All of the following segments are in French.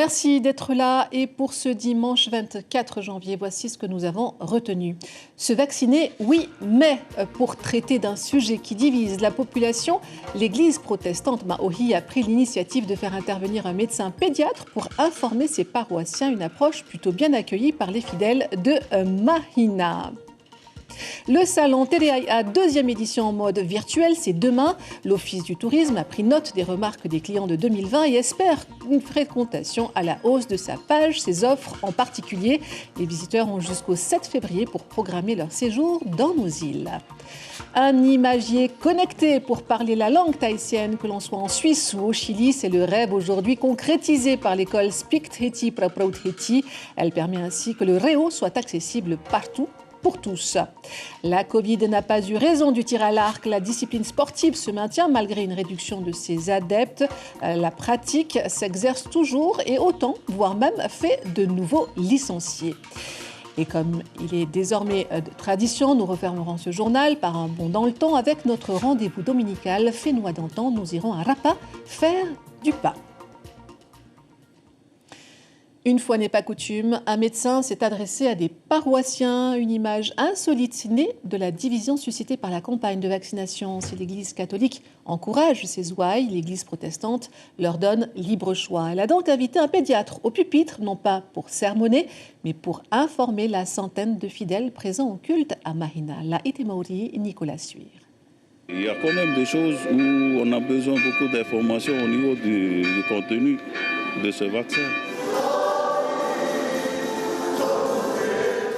merci d'être là. Et pour ce dimanche 24 janvier, voici ce que nous avons retenu. Se vacciner, oui, mais pour traiter d'un sujet qui divise la population, l'Église protestante Maohi a pris l'initiative de faire intervenir un médecin pédiatre pour informer ses paroissiens, une approche plutôt bien accueillie par les fidèles de Mahina. Le salon Tereaya, deuxième édition en mode virtuel, c'est demain. L'Office du tourisme a pris note des remarques des clients de 2020 et espère une fréquentation à la hausse de sa page. Ses offres en particulier, les visiteurs ont jusqu'au 7 février pour programmer leur séjour dans nos îles. Un imagier connecté pour parler la langue tahitienne, que l'on soit en Suisse ou au Chili, c'est le rêve aujourd'hui concrétisé par l'école Speak Tahiti Prapraut Tahiti. Elle permet ainsi que le réo soit accessible partout, pour tous. La Covid n'a pas eu raison du tir à l'arc. La discipline sportive se maintient malgré une réduction de ses adeptes. La pratique s'exerce toujours et autant, voire même fait de nouveaux licenciés. Et comme il est désormais de tradition, nous refermerons ce journal par un bond dans le temps avec notre rendez-vous dominical Fénois d'antan. Nous irons à Rapa faire du pain. Une fois n'est pas coutume, un médecin s'est adressé à des paroissiens. Une image insolite née de la division suscitée par la campagne de vaccination. Si l'Église catholique encourage ses ouailles, l'Église protestante leur donne libre choix. Elle a donc invité un pédiatre au pupitre, non pas pour sermonner, mais pour informer la centaine de fidèles présents au culte à Mahina. La Itemauri, Nicolas Suir. Il y a quand même des choses où on a besoin beaucoup d'informations au niveau du contenu de ce vaccin.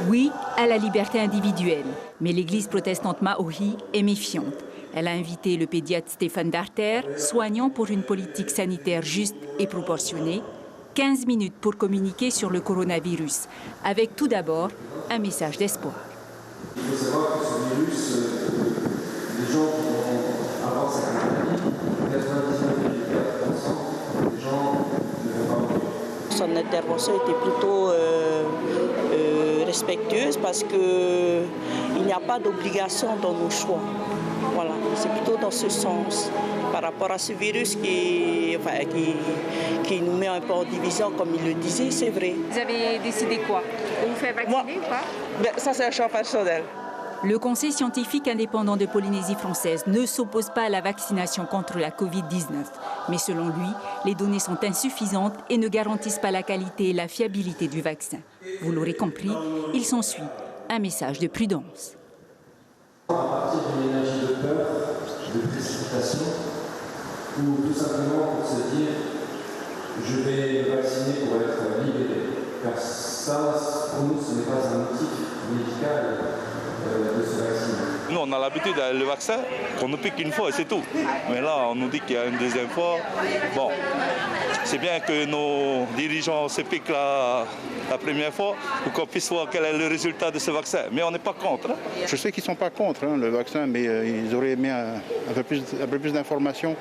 Oui à la liberté individuelle, mais l'Église protestante Maohi est méfiante. Elle a invité le pédiatre Stéphane Darter, soignant pour une politique sanitaire juste et proportionnée, 15 minutes pour communiquer sur le coronavirus, avec tout d'abord un message d'espoir. Il faut savoir que ce virus, les gens qui vont avoir cette maladie, 99,4% des gens ne vont pas mourir. Son intervention était plutôt respectueuse parce qu'il n'y a pas d'obligation dans nos choix. Voilà, c'est plutôt dans ce sens par rapport à ce virus qui nous met un peu en division, comme il le disait, c'est vrai. Vous avez décidé quoi? De vous faire vacciner ou pas? Ça, c'est un choix personnel. Le Conseil scientifique indépendant de Polynésie française ne s'oppose pas à la vaccination contre la Covid-19. Mais selon lui, les données sont insuffisantes et ne garantissent pas la qualité et la fiabilité du vaccin. Vous l'aurez compris, il s'ensuit un message de prudence. À partir d'une énergie de peur, de précipitation, ou tout simplement pour se dire je vais me vacciner pour être libéré. Car ça, pour nous, ce n'est pas un motif médical. De se vacciner. Nous, on a l'habitude avec le vaccin, qu'on nous pique une fois et c'est tout. Mais là, on nous dit qu'il y a une deuxième fois. Bon, c'est bien que nos dirigeants se piquent la première fois pour qu'on puisse voir quel est le résultat de ce vaccin. Mais on n'est pas contre. Je sais qu'ils ne sont pas contre le vaccin, mais ils auraient aimé un peu plus d'informations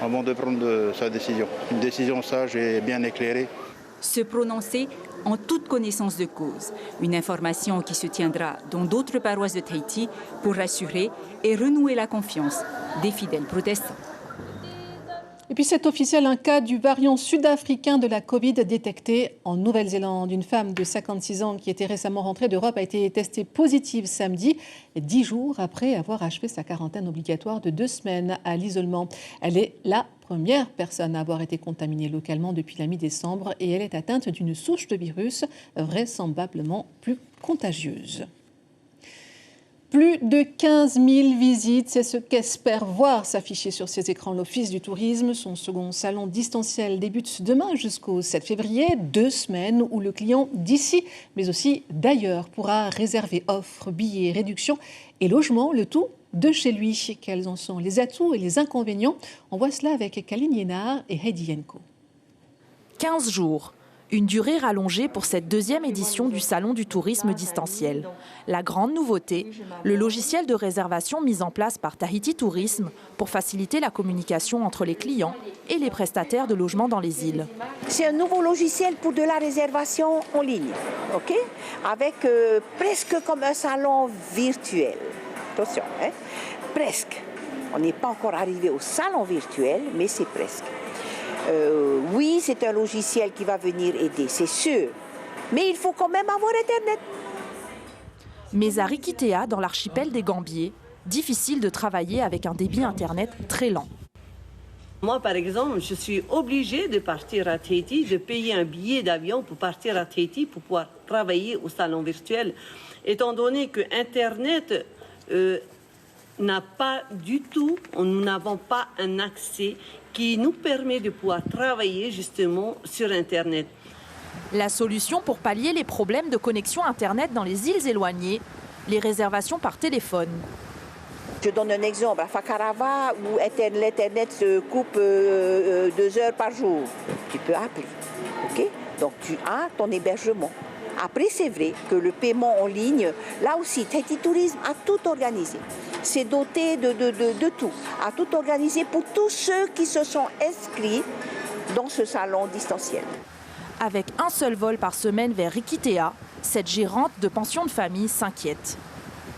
avant de prendre sa décision. Une décision sage et bien éclairée. Se prononcer en toute connaissance de cause. Une information qui se tiendra dans d'autres paroisses de Tahiti pour rassurer et renouer la confiance des fidèles protestants. Et puis c'est officiel, un cas du variant sud-africain de la Covid détecté en Nouvelle-Zélande. Une femme de 56 ans qui était récemment rentrée d'Europe a été testée positive samedi, 10 jours après avoir achevé sa quarantaine obligatoire de 2 semaines à l'isolement. Elle est la première personne à avoir été contaminée localement depuis la mi-décembre et elle est atteinte d'une souche de virus vraisemblablement plus contagieuse. Plus de 15 000 visites, c'est ce qu'espère voir s'afficher sur ses écrans l'Office du tourisme. Son second salon distanciel débute demain jusqu'au 7 février, 2 semaines où le client d'ici, mais aussi d'ailleurs, pourra réserver offres, billets, réductions et logements, le tout de chez lui. Quels en sont les atouts et les inconvénients? On voit cela avec Kaline Yénard et Heidi Yenko. 15 jours. Une durée rallongée pour cette deuxième édition du Salon du tourisme distanciel. La grande nouveauté, le logiciel de réservation mis en place par Tahiti Tourisme pour faciliter la communication entre les clients et les prestataires de logements dans les îles. C'est un nouveau logiciel pour de la réservation en ligne, ok? Avec presque comme un salon virtuel. Attention, presque. On n'est pas encore arrivé au salon virtuel, mais c'est presque. Oui, c'est un logiciel qui va venir aider, c'est sûr. Mais il faut quand même avoir Internet. Mais à Rikitea, dans l'archipel des Gambiers, difficile de travailler avec un débit Internet très lent. Moi, par exemple, je suis obligée de partir à Tahiti, de payer un billet d'avion pour partir à Tahiti pour pouvoir travailler au salon virtuel, étant donné que Internet n'a pas du tout, nous n'avons pas un accès qui nous permet de pouvoir travailler justement sur Internet. La solution pour pallier les problèmes de connexion Internet dans les îles éloignées, les réservations par téléphone. Je donne un exemple, à Fakarava, où l'Internet se coupe 2 heures par jour. Tu peux appeler, ok? Donc tu as ton hébergement. Après, c'est vrai que le paiement en ligne, là aussi, Tahiti Tourisme a tout organisé. C'est doté de tout, a tout organisé pour tous ceux qui se sont inscrits dans ce salon distanciel. Avec un seul vol par semaine vers Rikitea, cette gérante de pension de famille s'inquiète.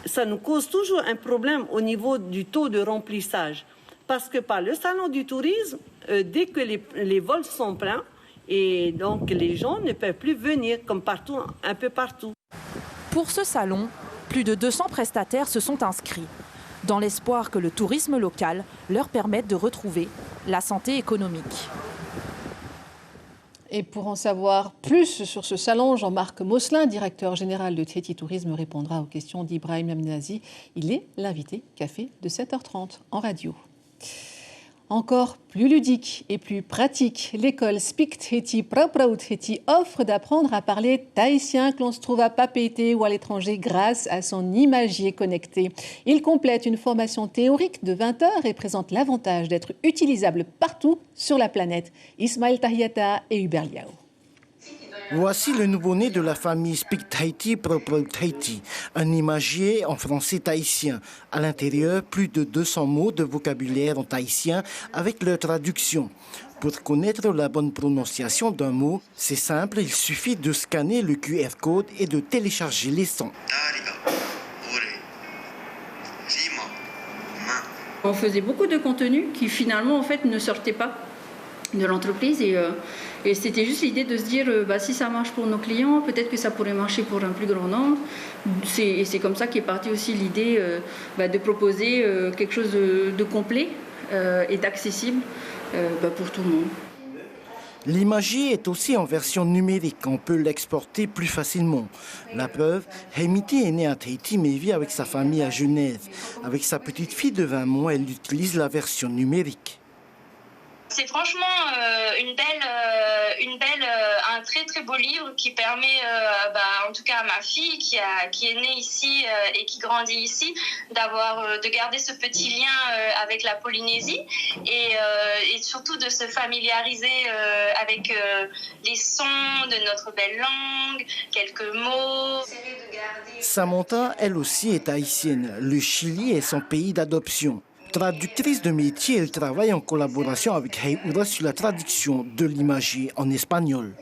Ça nous cause toujours un problème au niveau du taux de remplissage. Parce que par le salon du tourisme, dès que les vols sont pleins, et donc les gens ne peuvent plus venir comme partout, un peu partout. Pour ce salon, plus de 200 prestataires se sont inscrits, dans l'espoir que le tourisme local leur permette de retrouver la santé économique. Et pour en savoir plus sur ce salon, Jean-Marc Mosselin, directeur général de Tahiti Tourisme, répondra aux questions d'Ibrahim Amnazi. Il est l'invité café de 7h30 en radio. Encore plus ludique et plus pratique, l'école Speak Tahiti Praprau Tahiti offre d'apprendre à parler tahitien que l'on se trouve à Papeete ou à l'étranger grâce à son imagier connecté. Il complète une formation théorique de 20 heures et présente l'avantage d'être utilisable partout sur la planète. Ismaël Tahiata et Hubert Liao. Voici le nouveau-né de la famille Speak Tahiti Praprau Tahiti, un imagier en français tahitien. À l'intérieur, plus de 200 mots de vocabulaire en tahitien avec leur traduction. Pour connaître la bonne prononciation d'un mot, c'est simple, il suffit de scanner le QR code et de télécharger les sons. On faisait beaucoup de contenu qui finalement en fait ne sortait pas de l'entreprise et c'était juste l'idée de se dire si ça marche pour nos clients, peut-être que ça pourrait marcher pour un plus grand nombre. Et c'est comme ça qu'est partie aussi l'idée de proposer quelque chose de complet et d'accessible pour tout le monde. L'imagier est aussi en version numérique, on peut l'exporter plus facilement. La preuve, Heimiti est née à Tahiti mais vit avec sa famille à Genève. Avec sa petite fille de 20 mois, elle utilise la version numérique. C'est franchement un très très beau livre qui permet, en tout cas à ma fille qui est née ici et qui grandit ici, de garder ce petit lien avec la Polynésie et surtout de se familiariser avec les sons de notre belle langue, quelques mots. Samantha, elle aussi, est haïtienne. Le Chili est son pays d'adoption. Traductrice de métier, elle travaille en collaboration avec Heiura sur la traduction de l'imagier en espagnol.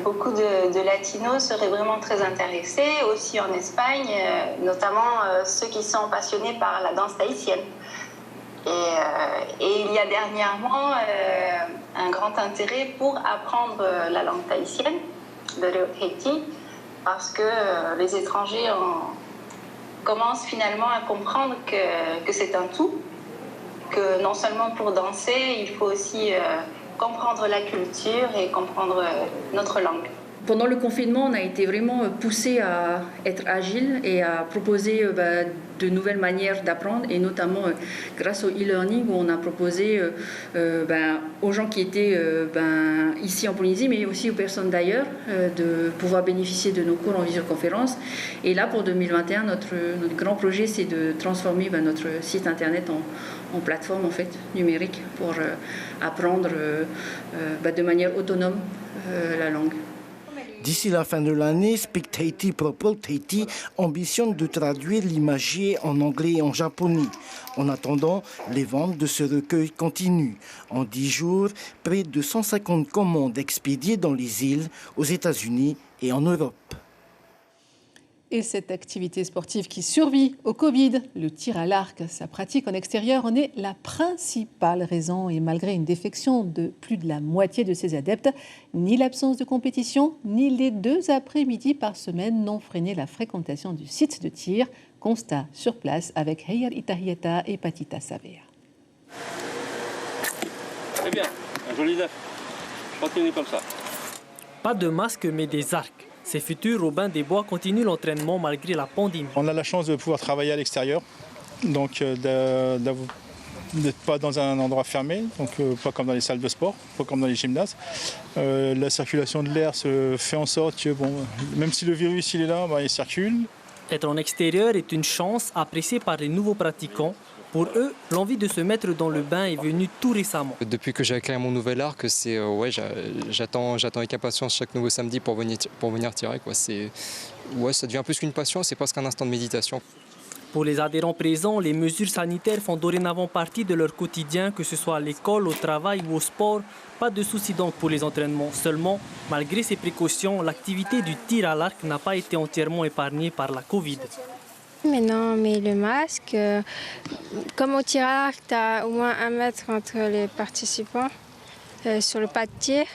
Beaucoup de latinos seraient vraiment très intéressés, aussi en Espagne, notamment ceux qui sont passionnés par la danse tahitienne. Et il y a dernièrement un grand intérêt pour apprendre la langue tahitienne de Tahiti, parce que les étrangers commencent finalement à comprendre que c'est un tout, que non seulement pour danser, il faut aussi comprendre la culture et comprendre notre langue. Pendant le confinement, on a été vraiment poussé à être agile et à proposer de nouvelles manières d'apprendre, et notamment grâce au e-learning où on a proposé aux gens qui étaient ici en Polynésie, mais aussi aux personnes d'ailleurs, de pouvoir bénéficier de nos cours en visioconférence. Et là, pour 2021, notre grand projet, c'est de transformer notre site internet en plateforme en fait, numérique pour apprendre de manière autonome la langue. D'ici la fin de l'année, Speak Tahiti Praprau Tahiti ambitionne de traduire l'imagier en anglais et en japonais. En attendant, les ventes de ce recueil continuent. En 10 jours, près de 150 commandes expédiées dans les îles, aux États-Unis et en Europe. Et cette activité sportive qui survit au Covid, le tir à l'arc, sa pratique en extérieur en est la principale raison. Et malgré une défection de plus de la moitié de ses adeptes, ni l'absence de compétition, ni les 2 après-midi par semaine n'ont freiné la fréquentation du site de tir. Constat sur place avec Heyar Itahieta et Patita Savea. Très bien, un joli neuf. Continuez comme ça. Pas de masque mais des arcs. Ces futurs Robins des Bois continuent l'entraînement malgré la pandémie. On a la chance de pouvoir travailler à l'extérieur, donc d'être pas dans un endroit fermé, donc pas comme dans les salles de sport, pas comme dans les gymnases. La circulation de l'air se fait en sorte que, même si le virus il est là, il circule. Être en extérieur est une chance appréciée par les nouveaux pratiquants. Pour eux, l'envie de se mettre dans le bain est venue tout récemment. Depuis que j'ai acquis mon nouvel arc, j'attends avec impatience chaque nouveau samedi pour venir tirer. Ça devient plus qu'une passion, c'est presque un instant de méditation. Pour les adhérents présents, les mesures sanitaires font dorénavant partie de leur quotidien, que ce soit à l'école, au travail ou au sport. Pas de souci donc pour les entraînements. Seulement, malgré ces précautions, l'activité du tir à l'arc n'a pas été entièrement épargnée par la Covid. Mais non, mais le masque, comme au tir à l'arc, tu as au moins 1 mètre entre les participants sur le pas de tir.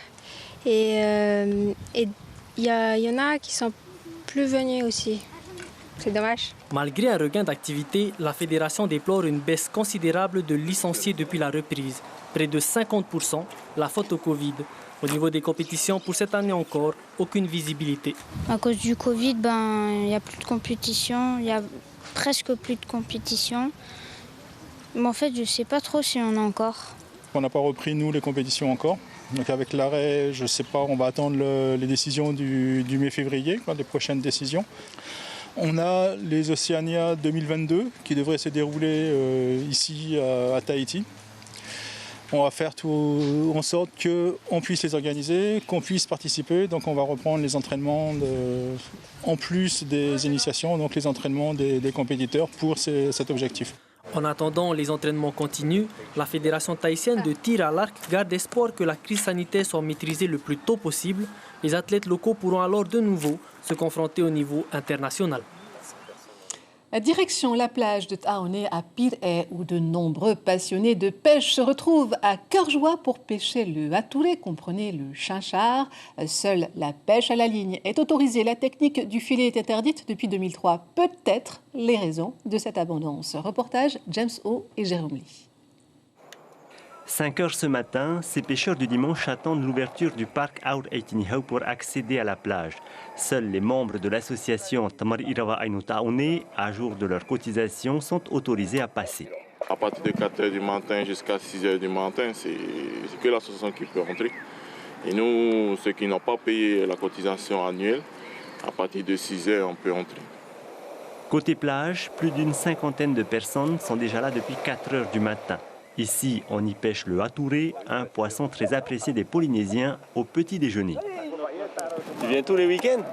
Et il y en a qui sont plus venus aussi. C'est dommage. Malgré un regain d'activité, la fédération déplore une baisse considérable de licenciés depuis la reprise. Près de 50%, la faute au Covid. Au niveau des compétitions, pour cette année encore, aucune visibilité. À cause du Covid, il n'y a plus de compétition, il y a presque plus de compétition. Mais en fait, je ne sais pas trop si on a encore. On n'a pas repris, nous, les compétitions encore. Donc avec l'arrêt, je ne sais pas, on va attendre les décisions du mai-février, les prochaines décisions. On a les Oceania 2022 qui devraient se dérouler ici à Tahiti. On va faire tout en sorte qu'on puisse les organiser, qu'on puisse participer. Donc on va reprendre les entraînements en plus des initiations, donc les entraînements des compétiteurs pour cet objectif. En attendant, les entraînements continuent. La Fédération tahitienne de tir à l'arc garde espoir que la crise sanitaire soit maîtrisée le plus tôt possible. Les athlètes locaux pourront alors de nouveau se confronter au niveau international. Direction la plage de Taoné à Pirée, où de nombreux passionnés de pêche se retrouvent à cœur joie pour pêcher le hatouré, comprenez le chinchard. Seule la pêche à la ligne est autorisée. La technique du filet est interdite depuis 2003. Peut-être les raisons de cette abondance. Reportage James O et Jérôme Lee. 5 heures ce matin, ces pêcheurs du dimanche attendent l'ouverture du parc Aur Eitinihau pour accéder à la plage. Seuls les membres de l'association Tamar Irawa Ainu Taoné, à jour de leur cotisation, sont autorisés à passer. À partir de 4 heures du matin jusqu'à 6 heures du matin, c'est que l'association qui peut rentrer. Et nous, ceux qui n'ont pas payé la cotisation annuelle, à partir de 6 heures, on peut rentrer. Côté plage, plus d'une 50aine de personnes sont déjà là depuis 4 heures du matin. Ici, on y pêche le hatouré, un poisson très apprécié des Polynésiens au petit déjeuner. Tu viens tous les week-ends?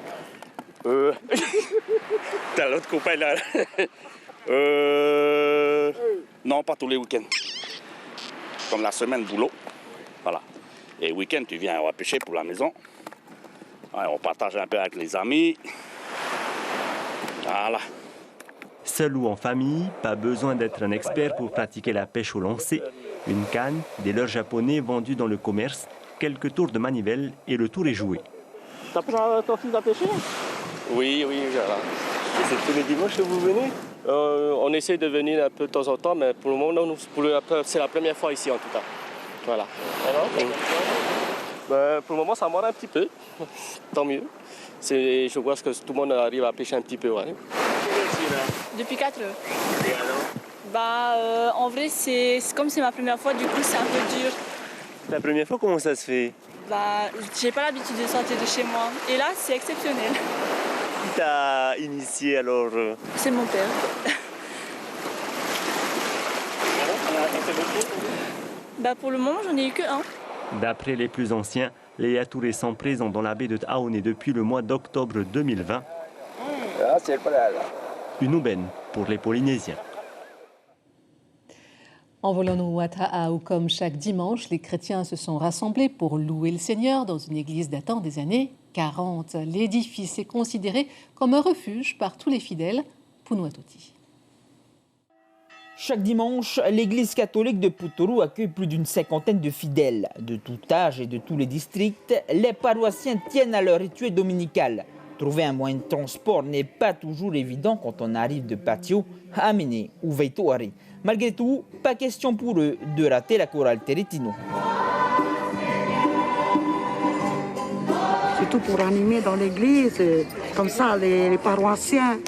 T'as l'autre copain là. Non, pas tous les week-ends. Comme la semaine, boulot. Voilà. Et week-end, tu viens, on va pêcher pour la maison. Ouais, on partage un peu avec les amis. Voilà. Seul ou en famille, pas besoin d'être un expert pour pratiquer la pêche au lancer. Une canne, des leurres japonais vendus dans le commerce, quelques tours de manivelle et le tour est joué. T'as pris ton fils à pêcher? Oui, voilà. C'est tous les dimanches que vous venez? On essaie de venir un peu de temps en temps, mais pour le moment, c'est la première fois ici en tout cas. Voilà. Alors, pour le moment, ça mord un petit peu. Tant mieux. Je vois que tout le monde arrive à pêcher un petit peu. Ouais. Depuis 4 heures. Et alors? En vrai, comme c'est ma première fois, du coup, c'est un peu dur. La première fois, comment ça se fait? J'ai pas l'habitude de sortir de chez moi. Et là, c'est exceptionnel. Qui t'a initié alors? C'est mon père. Pour le moment, j'en ai eu que un. D'après les plus anciens, les hatourés sont présents dans la baie de Taoné depuis le mois d'octobre 2020. Une aubaine pour les Polynésiens. Envolons-nous à Ta'au, comme chaque dimanche, les chrétiens se sont rassemblés pour louer le Seigneur dans une église datant des années 40. L'édifice est considéré comme un refuge par tous les fidèles. Punouatoti. Chaque dimanche, l'église catholique de Puturu accueille plus d'une cinquantaine de fidèles. De tout âge et de tous les districts, les paroissiens tiennent à leur rituel dominical. Trouver un moyen de transport n'est pas toujours évident quand on arrive de Patio, Amene ou Veitoare. Malgré tout, pas question pour eux de rater la chorale Teretino. Surtout pour animer dans l'église, comme ça, les paroissiens.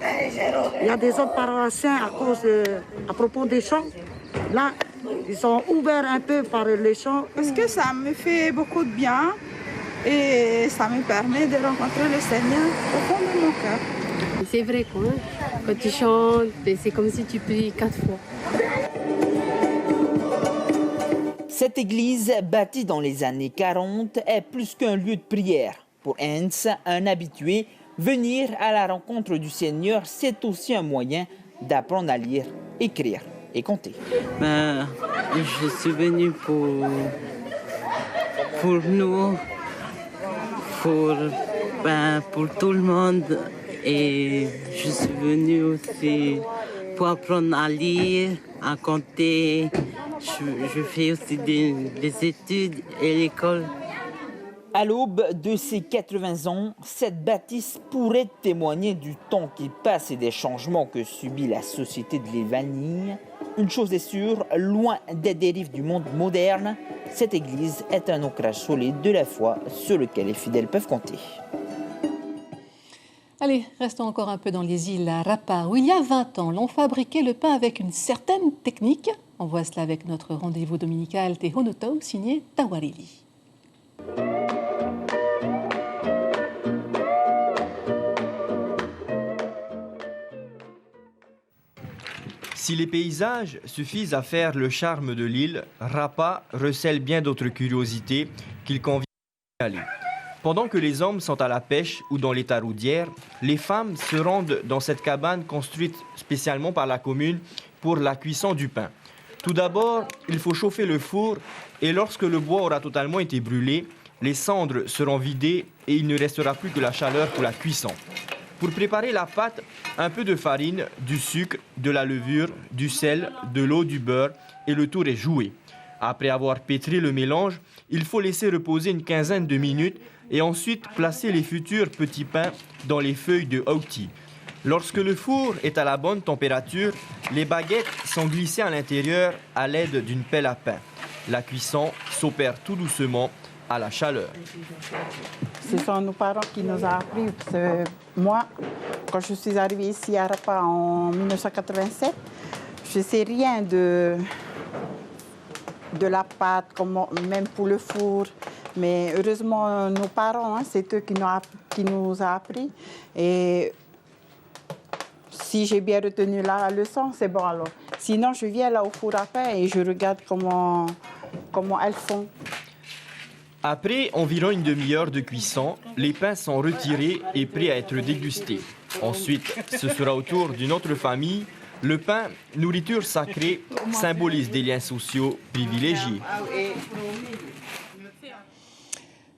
Il y a des autres paroissiens à propos des chants. Là, ils sont ouverts un peu par les chants. Parce que ça me fait beaucoup de bien et ça me permet de rencontrer le Seigneur au fond de mon cœur. C'est vrai quoi, quand tu chantes, c'est comme si tu pries 4 fois. Cette église, bâtie dans les années 40, est plus qu'un lieu de prière. Pour Hens, un habitué, venir à la rencontre du Seigneur, c'est aussi un moyen d'apprendre à lire, écrire et compter. Je suis venu pour nous, pour tout le monde. Et je suis venu aussi pour apprendre à lire, à compter. Je fais aussi des études et l'école. À l'aube de ses 80 ans, cette bâtisse pourrait témoigner du temps qui passe et des changements que subit la société de l'Évanille. Une chose est sûre, loin des dérives du monde moderne, cette église est un ancrage solide de la foi sur lequel les fidèles peuvent compter. Allez, restons encore un peu dans les îles à Rapa, où il y a 20 ans, l'on fabriquait le pain avec une certaine technique. On voit cela avec notre rendez-vous dominical Te Honotau, signé Tawarili. Si les paysages suffisent à faire le charme de l'île, Rapa recèle bien d'autres curiosités qu'il convient d'aller. Pendant que les hommes sont à la pêche ou dans les taroudières, les femmes se rendent dans cette cabane construite spécialement par la commune pour la cuisson du pain. Tout d'abord, il faut chauffer le four et lorsque le bois aura totalement été brûlé, les cendres seront vidées et il ne restera plus que la chaleur pour la cuisson. Pour préparer la pâte, un peu de farine, du sucre, de la levure, du sel, de l'eau, du beurre et le tour est joué. Après avoir pétri le mélange, il faut laisser reposer une quinzaine de minutes et ensuite placer les futurs petits pains dans les feuilles de hauti. Lorsque le four est à la bonne température, les baguettes sont glissées à l'intérieur à l'aide d'une pelle à pain. La cuisson s'opère tout doucement à la chaleur. Ce sont nos parents qui nous ont appris. Parce que moi, quand je suis arrivée ici à Rapa en 1987, je ne sais rien de la pâte, même pour le four. Mais heureusement, nos parents, c'est eux qui nous ont appris. Et si j'ai bien retenu la leçon, c'est bon alors. Sinon, je viens là au four à pain et je regarde comment elles font. Après environ une demi-heure de cuisson, les pains sont retirés et prêts à être dégustés. Ensuite, ce sera au tour d'une autre famille. Le pain, nourriture sacrée, symbolise des liens sociaux privilégiés.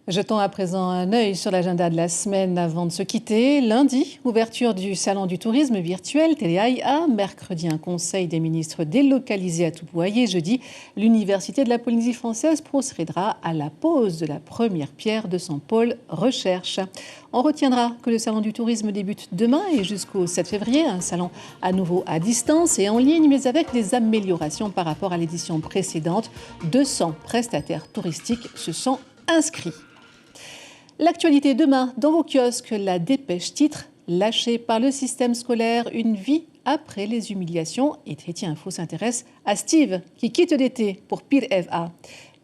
Jetons à présent un œil sur l'agenda de la semaine avant de se quitter. Lundi, ouverture du Salon du tourisme virtuel Teleaia. Mercredi, un conseil des ministres délocalisé à Tupuaïa. Jeudi, l'Université de la Polynésie française procédera à la pose de la première pierre de son pôle recherche. On retiendra que le Salon du tourisme débute demain et jusqu'au 7 février. Un salon à nouveau à distance et en ligne, mais avec des améliorations par rapport à l'édition précédente. 200 prestataires touristiques se sont inscrits. L'actualité demain, dans vos kiosques, la dépêche titre « Lâché par le système scolaire, une vie après les humiliations ». Et Tréti Info s'intéresse à Steve, qui quitte l'été pour Pire FA.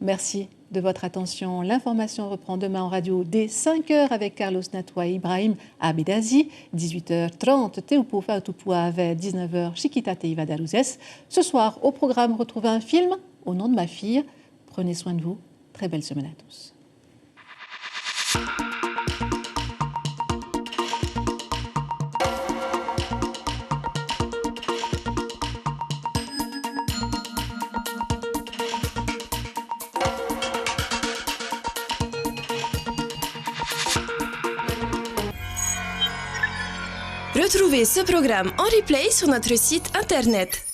Merci de votre attention. L'information reprend demain en radio dès 5h avec Carlos Natoua et Ibrahim Abedazi. 18h30, Teupofa Tupua avec 19h, Chiquita Teiva Darouzès. Ce soir, au programme, retrouvez un film au nom de ma fille. Prenez soin de vous. Très belle semaine à tous. Retrouvez ce programme en replay sur notre site internet.